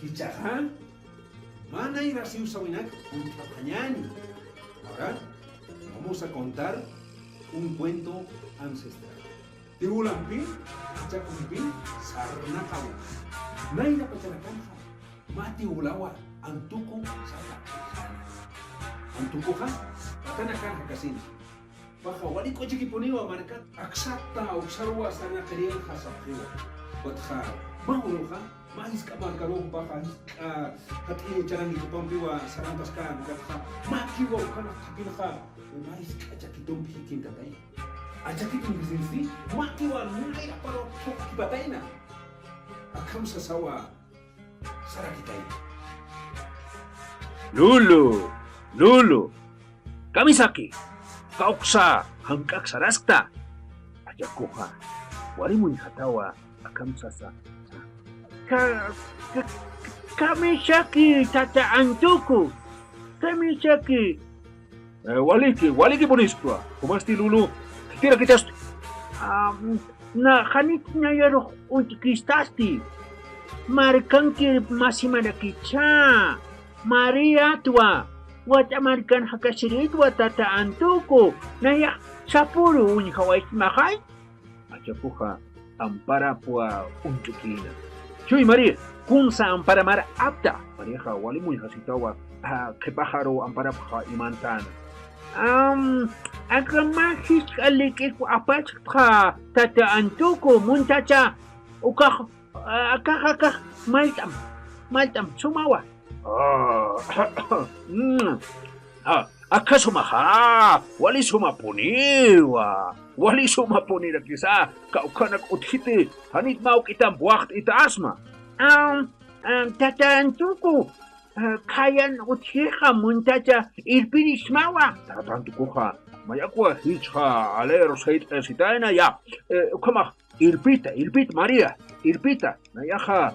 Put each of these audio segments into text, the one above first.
Kichaja, mana ir así usawinak un tapañani. Ahora vamos a contar un cuento ancestral. Tiulampi, Chakumpi, Sarnakawa. Naina Pacharacanja, Mati Ulawa, Antuku, Sata. Antukuja, Patanakanja Casino. Baja Waliko Chiquiponiwa, Marca, Axata, Uxarwa, Sanakariel, Hasapriwa. Watja, Mahuruja, Mais Kamarkaro, Baja, Hati Charangi Pompiwa, Sarantaskan, Gatha, Makiwa, Kana Tapilha, Mais Kachakitum Pikintatai. Achakitum Bizinsi, Makiwa, Naira Paro, Kibataina. Akam Sasawa, Sarakitai. Lulu, Kamisaki, Kauksa, Hankak Sarasta, Ayakuha, Warimun Hatawa, Akamsasa. Kamisaki, Tata Antuku, Kamisaki. Waliki Bonistua, Kumasti Lulu, Tira Kitas. Na Hanit Nayaro Unkistasti, Markanki Masimanaki Maria Tua. What American Hakashirit, what Tata Antuku, Naya Sapuru, Unkawait Mahai? Achapuja, Ampara Pua Unchukina. Chui Maria, Kunsa Ampara Mara Apta, Maria Walimu Hasitawa, Kepaharo Amparaha Imantana. Akamahis Alik Apatra, Tata Antuku, Muntacha, Ukah, Akaka, Maltam, Sumawa. Akasumaha, wali sumapuniwa kisa, kaukanak uthiti, hanit mau kitang buwakt itaasma. Tata Antuku, kayan uthiha muntacha irpinismawa. Tata Antukuha, mayakwa hitcha alero sitaina ya, kama irpita Maria, irpita, nayaha.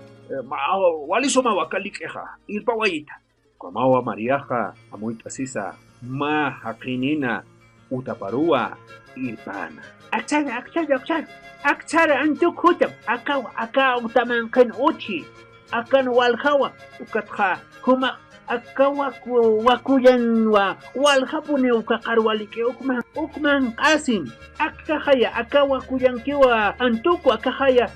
Wali sumawa kalikeha, irpawayita. Kamawa Mariaja, amuita sisa, ma hakinina, utaparua, irpana. Aksara antukutam, aka utamankan uchi, akan walhawa, ukatha, huma, akawa wakuyan walhapune ukakarwalike ukman asin, akahaya, akawa kuyan kiwa antuku akahaya,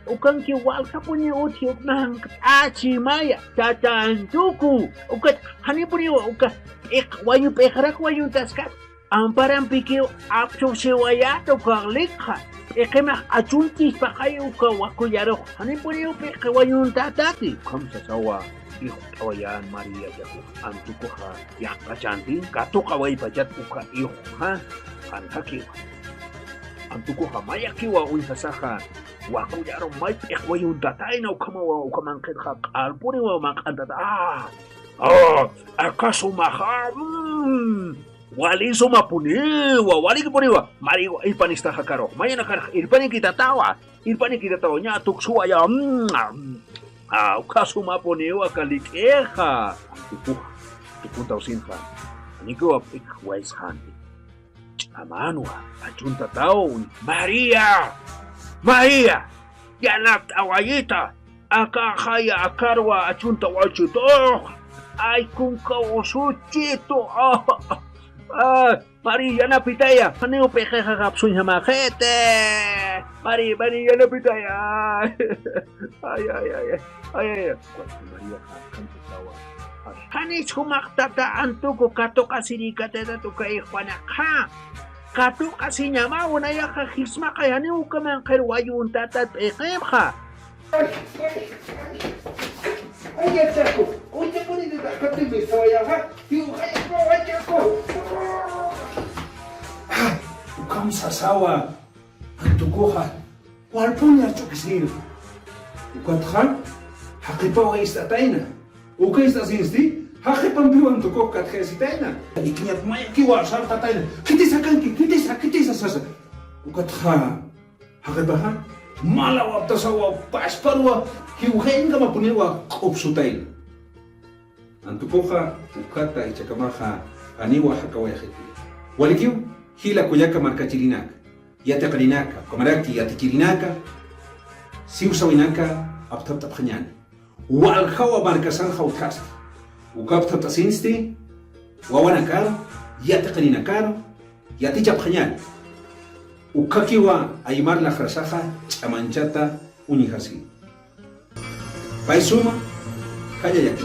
ukanki walhapune uchi ukman achimaya, Tata Antuku, ukat hanipuniwa wayu pekrak wayu taskat, amparan pikir apso sewayato kaklikha, kema achuntis pakaya uka wakuyaro, hanipuniwa pekrak wayu tatati, kamsasawa. Iho kawayan Maria Yahu Antuku ha yakachantin kato kaway pajat uka iho ha antakiwa Antuku ha mayakiwa unhasaha wakuyaro may pekwa yung tatay na ukamangkit ha alpuri wa makantata akasumaha wali sumapuniwa wali kipuniwa mariwa ilpanista hakaro maya nakar ilpanin kitatawa niya tuksuwa ya kasumaponiwa kalikeha. Tupunta usinha. Anigo wise handi. Amanwa, achunta tao. Maria! Yanak awayita. Akahaya akarwa achunta wachuto. Ay kung kausuchito. Maria na pitaya. Ano pekeha kapsun hamakete. Maria na pitaya. Ay. Maria kan tawa. Kanis humaktata Antuku kato kasirika teta to kay Juanaka. Kato kasi nyama una ya kahisma kaya ni ukamang kerwayun tatat ekemha. Ay, Chaco, oye, por ahí está, ¿qué te empezó a llamar? Digo, ay, Chaco. Ukam sasawa, Antukuha, walpunya chukisir. Ukathan, hakipawa istataina. Uka istasinsti, hakipam biwa Antukuha katkesitaina. Ikinyat maya kiwa sartataina. Kitisa sasa. Ukathan, hakipahan, malawa tasawa, pasparwa. Hiuhen kama puniwa kopsutain. Antukuha ukata ichakamaha aniwa hakawayahiti. Walikiu hila kuyaka markachirinaka. Yataqrinaka, kamaraki yatichirinaka. Siusawinaka aptaptapkhanyani. walhawa markasan hawtkasti ukapta tasinsti wawana karo yataqnina karo yatichap khanyal ukakiwa aymar la khrasaja chamanchata uñihasi paisuma kaya yaki